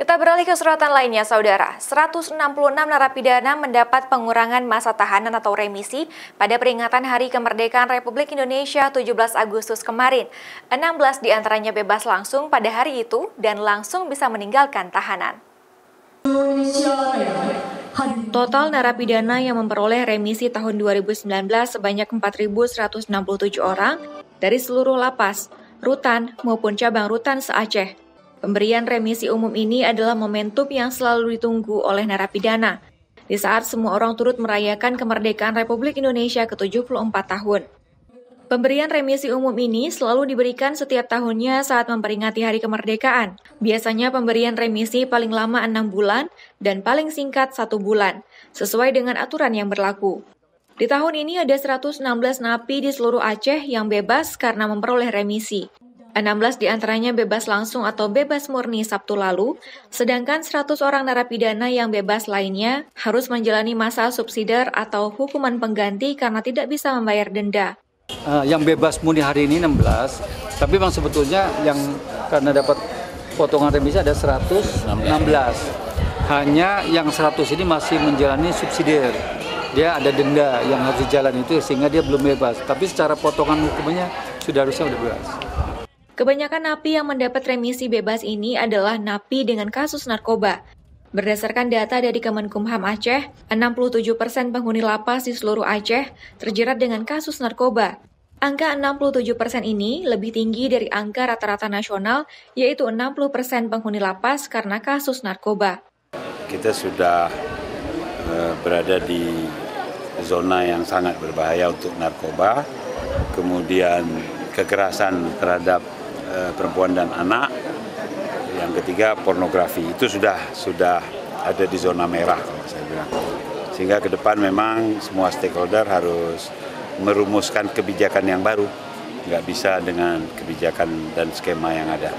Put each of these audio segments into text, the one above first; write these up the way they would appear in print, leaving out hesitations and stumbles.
Kita beralih ke sorotan lainnya, Saudara. 166 narapidana mendapat pengurangan masa tahanan atau remisi pada peringatan Hari Kemerdekaan Republik Indonesia 17 Agustus kemarin. 16 diantaranya bebas langsung pada hari itu dan langsung bisa meninggalkan tahanan. Total narapidana yang memperoleh remisi tahun 2019 sebanyak 4.167 orang dari seluruh lapas, rutan maupun cabang rutan se-Aceh. Pemberian remisi umum ini adalah momentum yang selalu ditunggu oleh narapidana, di saat semua orang turut merayakan kemerdekaan Republik Indonesia ke-74 tahun. Pemberian remisi umum ini selalu diberikan setiap tahunnya saat memperingati Hari Kemerdekaan. Biasanya pemberian remisi paling lama 6 bulan dan paling singkat 1 bulan, sesuai dengan aturan yang berlaku. Di tahun ini ada 116 napi di seluruh Aceh yang bebas karena memperoleh remisi. 16 diantaranya bebas langsung atau bebas murni Sabtu lalu, sedangkan 100 orang narapidana yang bebas lainnya harus menjalani masa subsidiar atau hukuman pengganti karena tidak bisa membayar denda. Yang bebas murni hari ini 16, tapi memang sebetulnya yang karena dapat potongan remisi ada 116. Hanya yang 100 ini masih menjalani subsidiar. Dia ada denda yang harus dijalan itu sehingga dia belum bebas. Tapi secara potongan hukumannya harusnya sudah bebas. Kebanyakan napi yang mendapat remisi bebas ini adalah napi dengan kasus narkoba. Berdasarkan data dari Kemenkumham Aceh, 67% penghuni lapas di seluruh Aceh terjerat dengan kasus narkoba. Angka 67% ini lebih tinggi dari angka rata-rata nasional, yaitu 60% penghuni lapas karena kasus narkoba. Kita sudah berada di zona yang sangat berbahaya untuk narkoba, kemudian kekerasan terhadap perempuan dan anak, yang ketiga pornografi. Itu sudah ada di zona merah kalau saya bilang. Sehingga ke depan memang semua stakeholder harus merumuskan kebijakan yang baru, nggak bisa dengan kebijakan dan skema yang ada.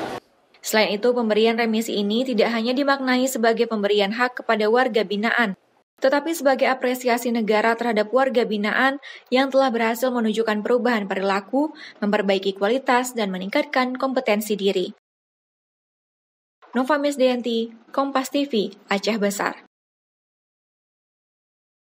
Selain itu, pemberian remisi ini tidak hanya dimaknai sebagai pemberian hak kepada warga binaan, tetapi sebagai apresiasi negara terhadap warga binaan yang telah berhasil menunjukkan perubahan perilaku, memperbaiki kualitas, dan meningkatkan kompetensi diri. Nova Misdayanti, Kompas TV, Aceh Besar.